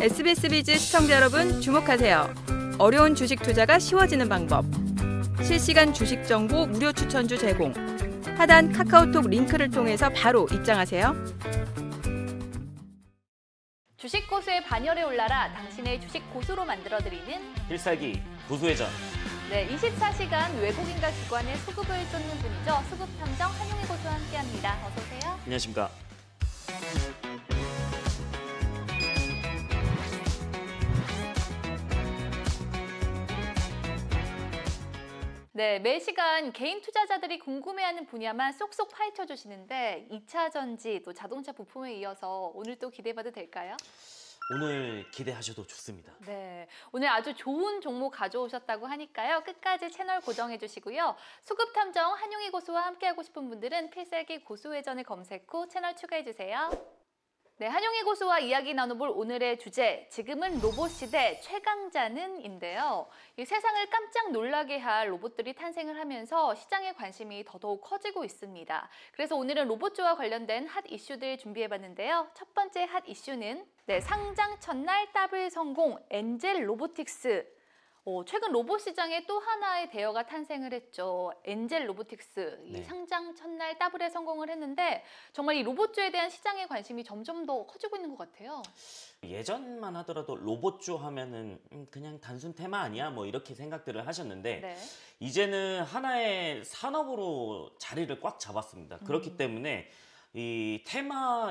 SBS 비즈 시청자 여러분 주목하세요. 어려운 주식 투자가 쉬워지는 방법. 실시간 주식 정보 무료 추천주 제공. 하단 카카오톡 링크를 통해서 바로 입장하세요. 주식 고수의 반열에 올라라 당신의 주식 고수로 만들어드리는 필살기 고수회전. 네, 24시간 외국인과 기관의 수급을 쫓는 분이죠. 수급탐정 한용희 고수와 함께합니다. 어서 오세요. 안녕하십니까. 네, 매 시간 개인 투자자들이 궁금해하는 분야만 쏙쏙 파헤쳐 주시는데 2차 전지, 또 자동차 부품에 이어서 오늘 또 기대해봐도 될까요? 오늘 기대하셔도 좋습니다. 네, 오늘 아주 좋은 종목 가져오셨다고 하니까요. 끝까지 채널 고정해 주시고요. 수급탐정 한용희 고수와 함께하고 싶은 분들은 필살기 고수회전을 검색 후 채널 추가해 주세요. 네, 한용희 고수와 이야기 나눠볼 오늘의 주제, 지금은 로봇 시대 최강자는인데요. 이 세상을 깜짝 놀라게 할 로봇들이 탄생을 하면서 시장의 관심이 더더욱 커지고 있습니다. 그래서 오늘은 로봇주와 관련된 핫 이슈들 준비해봤는데요. 첫 번째 핫 이슈는 상장 첫날 더블 성공 엔젤 로보틱스. 최근 로봇 시장에 또 하나의 대여가 탄생을 했죠. 엔젤 로보틱스. 이 상장 첫날 더블에 성공을 했는데 정말 이 로봇주에 대한 시장의 관심이 점점 더 커지고 있는 것 같아요. 예전만 하더라도 로봇주 하면은 그냥 단순 테마 아니야? 뭐 이렇게 생각들을 하셨는데 이제는 하나의 산업으로 자리를 꽉 잡았습니다. 그렇기 때문에 이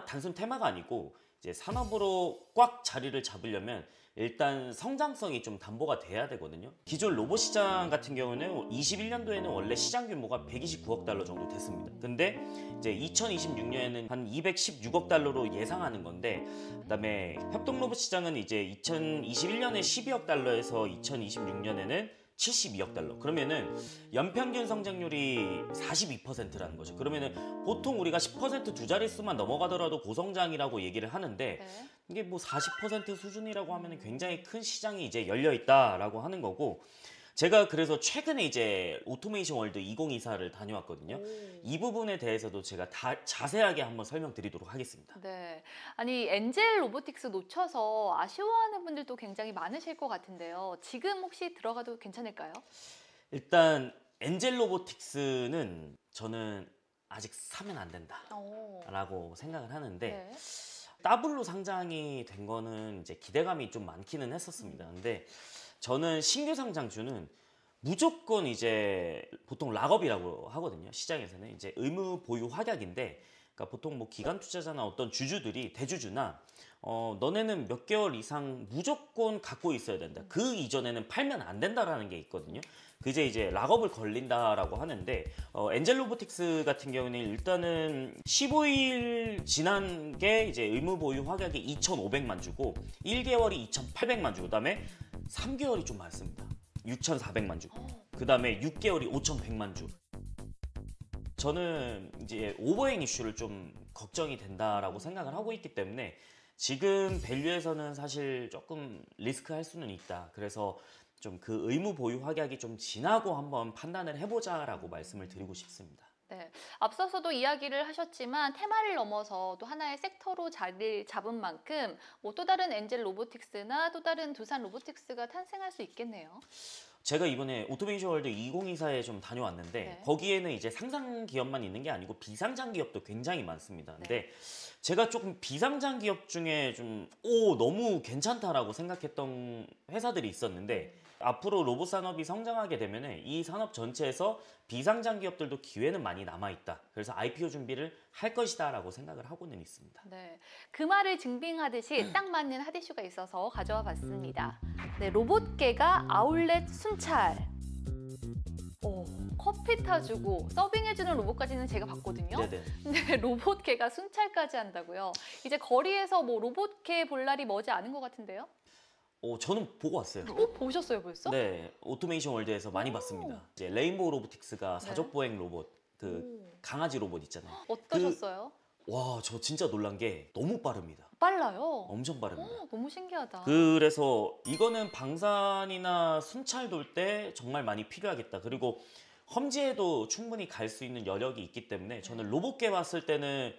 단순 테마가 아니고 이제 산업으로 꽉 자리를 잡으려면 일단 성장성이 좀 담보가 돼야 되거든요. 기존 로봇 시장 같은 경우는 21년도에는 원래 시장 규모가 129억 달러 정도 됐습니다. 근데 이제 2026년에는 한 216억 달러로 예상하는 건데, 그다음에 협동 로봇 시장은 이제 2021년에 12억 달러에서 2026년에는 72억 달러. 그러면은 연평균 성장률이 42%라는 거죠. 그러면은 보통 우리가 10% 두 자릿수만 넘어가더라도 고성장이라고 얘기를 하는데 이게 뭐 40% 수준이라고 하면은 굉장히 큰 시장이 이제 열려 있다라고 하는 거고, 제가 그래서 최근에 이제 오토메이션 월드 2024를 다녀왔거든요. 이 부분에 대해서도 제가 다 자세하게 한번 설명드리도록 하겠습니다. 네, 아니 엔젤 로보틱스 놓쳐서 아쉬워하는 분들도 굉장히 많으실 것 같은데요. 지금 혹시 들어가도 괜찮을까요? 일단 엔젤 로보틱스는 저는 아직 사면 안 된다라고 생각을 하는데 더블로 상장이 된 거는 이제 기대감이 좀 많기는 했었습니다. 근데 저는 신규 상장주는 무조건 이제 보통 락업이라고 하거든요. 시장에서는 이제 의무 보유 확약인데, 그러니까 보통 뭐 기관 투자자나 어떤 주주들이 대주주나 너네는 몇 개월 이상 무조건 갖고 있어야 된다. 그 이전에는 팔면 안 된다라는 게 있거든요. 그게 이제 락업을 걸린다라고 하는데, 엔젤 로보틱스 같은 경우는 일단은 15일 지난 게 이제 의무 보유 확약이 2,500만 주고 1개월이 2,800만 주, 그다음에 3개월이 좀 많습니다. 6,400만 주. 그다음에 6개월이 5,100만 주. 저는 이제 오버행 이슈를 좀 걱정이 된다라고 생각을 하고 있기 때문에 지금 밸류에서는 사실 조금 리스크할 수는 있다. 그래서 좀 그 의무 보유 확약이 좀 지나고 한번 판단을 해보자라고 말씀을 드리고 싶습니다. 네, 앞서서도 이야기를 하셨지만 테마를 넘어서 또 하나의 섹터로 자리를 잡은 만큼 뭐 또 다른 엔젤 로보틱스나 또 다른 두산 로보틱스가 탄생할 수 있겠네요. 제가 이번에 오토메이션 월드 2024에 좀 다녀왔는데 거기에는 이제 상장 기업만 있는 게 아니고 비상장 기업도 굉장히 많습니다. 근데 제가 조금 비상장 기업 중에 좀 너무 괜찮다라고 생각했던 회사들이 있었는데, 앞으로 로봇 산업이 성장하게 되면 이 산업 전체에서 비상장 기업들도 기회는 많이 남아있다. 그래서 IPO 준비를 할 것이다 라고 생각을 하고는 있습니다. 네, 그 말을 증빙하듯이 딱 맞는 핫 이슈가 있어서 가져와 봤습니다. 네, 로봇계가 아울렛 순찰. 커피 타주고 서빙해주는 로봇까지는 제가 봤거든요. 근데 로봇개가 순찰까지 한다고요? 이제 거리에서 뭐 로봇개 볼 날이 머지 않은 것 같은데요? 저는 보고 왔어요. 보셨어요 벌써? 네, 오토메이션 월드에서 많이 봤습니다. 이제 레인보우 로보틱스가 사족보행 로봇, 강아지 로봇 있잖아요. 어떠셨어요? 와, 저 진짜 놀란 게 너무 빠릅니다. 빨라요? 엄청 빠릅니다. 너무 신기하다. 그래서 이거는 방산이나 순찰 돌 때 정말 많이 필요하겠다. 그리고 험지에도 충분히 갈 수 있는 여력이 있기 때문에 저는 로봇계 봤을 때는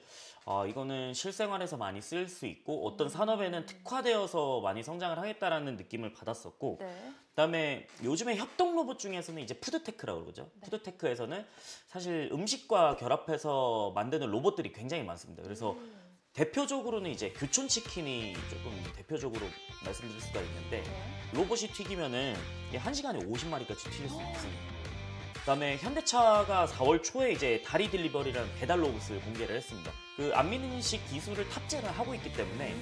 이거는 실생활에서 많이 쓸 수 있고 어떤 산업에는 특화되어서 많이 성장을 하겠다라는 느낌을 받았었고 네. 그다음에 요즘에 협동 로봇 중에서는 이제 푸드테크라고 그러죠. 푸드테크에서는 사실 음식과 결합해서 만드는 로봇들이 굉장히 많습니다. 그래서 대표적으로는 이제 교촌치킨이 조금 대표적으로 말씀드릴 수가 있는데 로봇이 튀기면은 이게 1시간에 50마리까지 튀길 수 있습니다. 그다음에 현대차가 4월 초에 이제 다리 딜리버리라는 배달 로봇을 공개를 했습니다. 그 안면인식 기술을 탑재를 하고 있기 때문에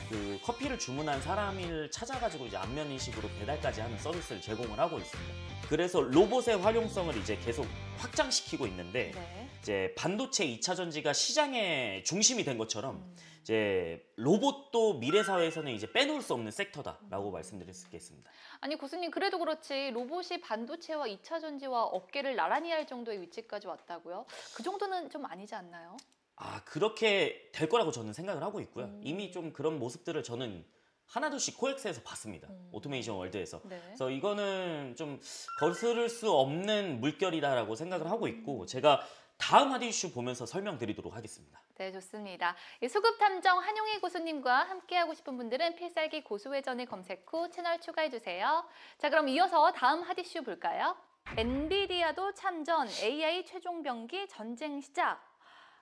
그 커피를 주문한 사람을 찾아가지고 이제 안면인식으로 배달까지 하는 서비스를 제공을 하고 있습니다. 그래서 로봇의 활용성을 이제 계속 확장시키고 있는데 이제 반도체 2차 전지가 시장의 중심이 된 것처럼 이제 로봇도 미래 사회에서는 이제 빼놓을 수 없는 섹터다라고 말씀드릴 수 있겠습니다. 아니 교수님 그래도 그렇지 로봇이 반도체와 2차 전지와 어깨를 나란히 할 정도의 위치까지 왔다고요? 그 정도는 좀 아니지 않나요? 그렇게 될 거라고 저는 생각을 하고 있고요. 이미 좀 그런 모습들을 저는 하나둘씩 코엑스에서 봤습니다. 오토메이션 월드에서. 그래서 이거는 좀 거스를 수 없는 물결이다라고 생각을 하고 있고 제가 다음 핫 이슈 보면서 설명드리도록 하겠습니다. 네, 좋습니다. 수급탐정 한용희 고수님과 함께하고 싶은 분들은 필살기 고수회전을 검색 후 채널 추가해주세요. 자, 그럼 이어서 다음 핫 이슈 볼까요? 엔비디아도 참전, AI 최종 병기 전쟁 시작.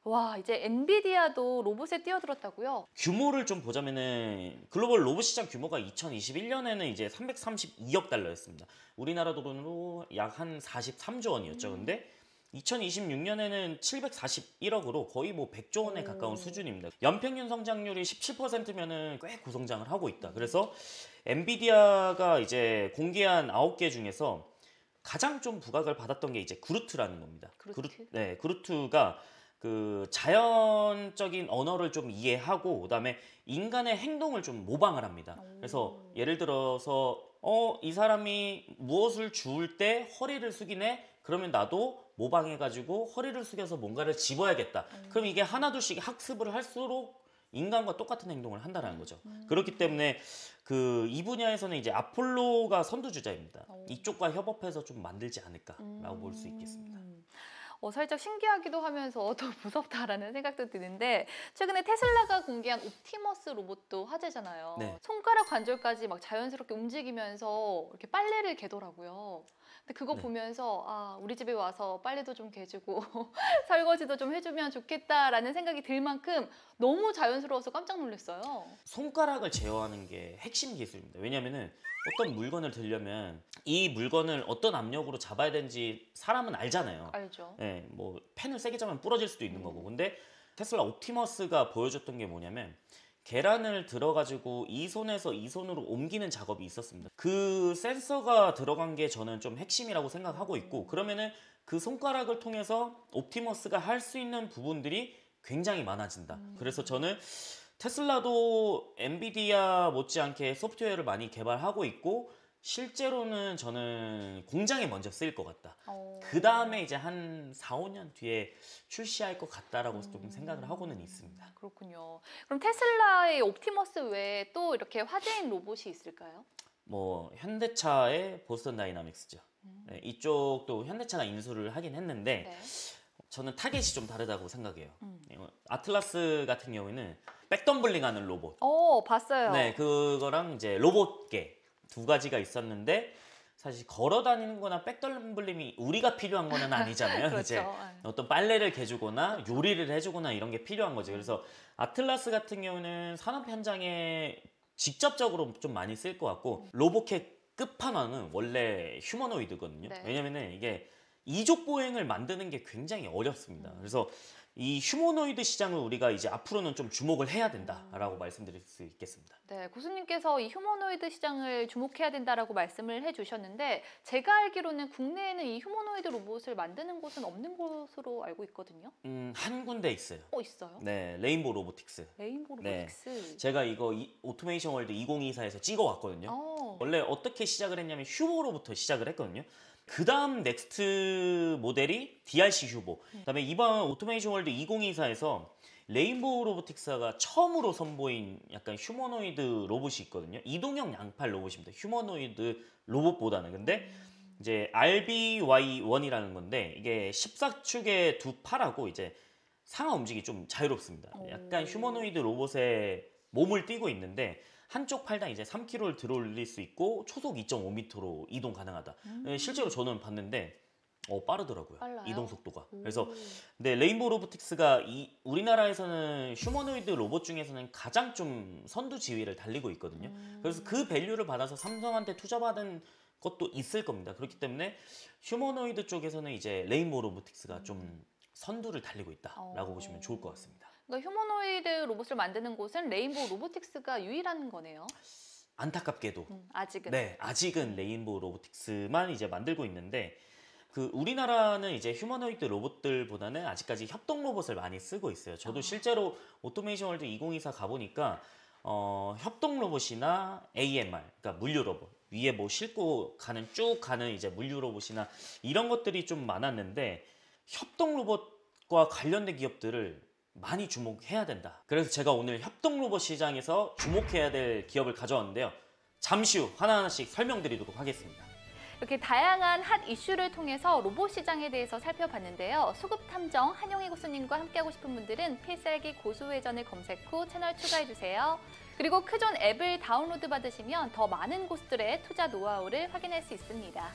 와, 이제 엔비디아도 로봇에 뛰어들었다고요? 규모를 좀 보자면은 글로벌 로봇 시장 규모가 2021년에는 이제 332억 달러였습니다. 우리나라 돈으로 약 한 43조 원이었죠. 근데 2026년에는 741억으로 거의 뭐 100조 원에 가까운 수준입니다. 연평균 성장률이 17%면은 꽤 고성장을 하고 있다. 그래서 엔비디아가 이제 공개한 9개 중에서 가장 좀 부각을 받았던 게 이제 그루트라는 겁니다. 그루트가 그 자연적인 언어를 좀 이해하고 그다음에 인간의 행동을 좀 모방을 합니다. 그래서 예를 들어서 이 사람이 무엇을 주울 때 허리를 숙이네? 그러면 나도 모방해가지고 허리를 숙여서 뭔가를 집어야겠다. 그럼 이게 하나둘씩 학습을 할수록 인간과 똑같은 행동을 한다는 거죠. 그렇기 때문에 이 분야에서는 이제 아폴로가 선두주자입니다. 이쪽과 협업해서 좀 만들지 않을까라고 볼 수 있겠습니다. 살짝 신기하기도 하면서 더 무섭다라는 생각도 드는데 최근에 테슬라가 공개한 옵티머스 로봇도 화제잖아요. 네. 손가락 관절까지 막 자연스럽게 움직이면서 이렇게 빨래를 개더라고요. 근데 그거 보면서 우리 집에 와서 빨래도 좀 개주고 설거지도 좀 해주면 좋겠다라는 생각이 들 만큼 너무 자연스러워서 깜짝 놀랐어요. 손가락을 제어하는 게 핵심 기술입니다. 왜냐하면은 어떤 물건을 들려면 이 물건을 어떤 압력으로 잡아야 되는지 사람은 알잖아요. 알죠. 네, 뭐 펜을 세게 잡으면 부러질 수도 있는 거고. 근데 테슬라 옵티머스가 보여줬던 게 뭐냐면 계란을 들어가지고 이 손에서 이 손으로 옮기는 작업이 있었습니다. 그 센서가 들어간 게 저는 좀 핵심이라고 생각하고 있고 그러면은 그 손가락을 통해서 옵티머스가 할 수 있는 부분들이 굉장히 많아진다. 그래서 저는 테슬라도 엔비디아 못지않게 소프트웨어를 많이 개발하고 있고 실제로는 저는 공장에 먼저 쓰일 것 같다. 그 다음에 이제 한 4, 5년 뒤에 출시할 것 같다라고 좀 생각을 하고는 있습니다. 그렇군요. 그럼 테슬라의 옵티머스 외에 또 이렇게 화제인 로봇이 있을까요? 뭐 현대차의 보스턴 다이나믹스죠. 네, 이쪽도 현대차가 인수를 하긴 했는데 저는 타겟이 좀 다르다고 생각해요. 아틀라스 같은 경우에는 백덤블링하는 로봇. 봤어요. 네, 그거랑 이제 로봇계 두 가지가 있었는데 사실 걸어 다니는 거나 백덤블링이 우리가 필요한 거는 아니잖아요. 그렇죠. 이제 어떤 빨래를 개주거나 요리를 해주거나 이런 게 필요한 거죠. 그래서 아틀라스 같은 경우는 산업 현장에 직접적으로 좀 많이 쓸 것 같고 로봇의 끝판왕은 원래 휴머노이드거든요. 왜냐면은 이게 이족 보행을 만드는 게 굉장히 어렵습니다. 그래서 이 휴머노이드 시장을 우리가 이제 앞으로는 좀 주목을 해야 된다라고 말씀드릴 수 있겠습니다. 네, 고수님께서 이 휴머노이드 시장을 주목해야 된다라고 말씀을 해주셨는데 제가 알기로는 국내에는 이 휴머노이드 로봇을 만드는 곳은 없는 것으로 알고 있거든요. 한 군데 있어요. 있어요? 네, 레인보우 로보틱스. 레인보우 로보틱스. 제가 이거 오토메이션 월드 2024에서 찍어왔거든요. 원래 어떻게 시작을 했냐면 휴보로부터 시작을 했거든요. 그 다음 넥스트 모델이 DRC 휴보. 그다음에 이번 오토메이션 월드 2024에서 레인보우 로보틱스가 처음으로 선보인 약간 휴머노이드 로봇이 있거든요. 이동형 양팔 로봇입니다. 휴머노이드 로봇보다는. 근데 이제 RBY1이라는 건데 이게 14축의 두 팔하고 이제 상하 움직임이 좀 자유롭습니다. 오. 약간 휴머노이드 로봇의 몸을 띄고 있는데 한쪽 팔당 이제 3kg를 들어 올릴 수 있고 초속 2.5m로 이동 가능하다. 실제로 저는 봤는데 빠르더라고요. 빨라요? 이동 속도가. 그래서 근데 레인보우 로보틱스가 우리나라에서는 휴머노이드 로봇 중에서는 가장 좀 선두 지위를 달리고 있거든요. 그래서 그 밸류를 받아서 삼성한테 투자받은 것도 있을 겁니다. 그렇기 때문에 휴머노이드 쪽에서는 이제 레인보우 로보틱스가 좀 선두를 달리고 있다라고 보시면 좋을 것 같습니다. 그러니까 휴머노이드 로봇을 만드는 곳은 레인보우 로보틱스가 유일한 거네요. 안타깝게도 아직은. 네, 아직은 레인보우 로보틱스만 이제 만들고 있는데 우리나라는 이제 휴머노이드 로봇들보다는 아직까지 협동 로봇을 많이 쓰고 있어요. 저도 실제로 오토메이션 월드 2024 가보니까 협동 로봇이나 AMR, 그러니까 물류 로봇 위에 뭐 싣고 가는 쭉 가는 이제 물류 로봇이나 이런 것들이 좀 많았는데 협동 로봇과 관련된 기업들을 많이 주목해야 된다. 그래서 제가 오늘 협동 로봇 시장에서 주목해야 될 기업을 가져왔는데요. 잠시 후 하나하나씩 설명드리도록 하겠습니다. 이렇게 다양한 핫 이슈를 통해서 로봇 시장에 대해서 살펴봤는데요. 수급탐정 한용희 고수님과 함께하고 싶은 분들은 필살기 고수회전을 검색 후 채널 추가해주세요. 그리고 크존 앱을 다운로드 받으시면 더 많은 고수들의 투자 노하우를 확인할 수 있습니다.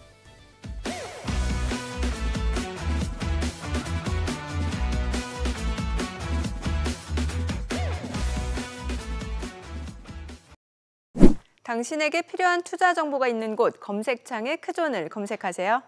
당신에게 필요한 투자 정보가 있는 곳 검색창에 크존을 검색하세요.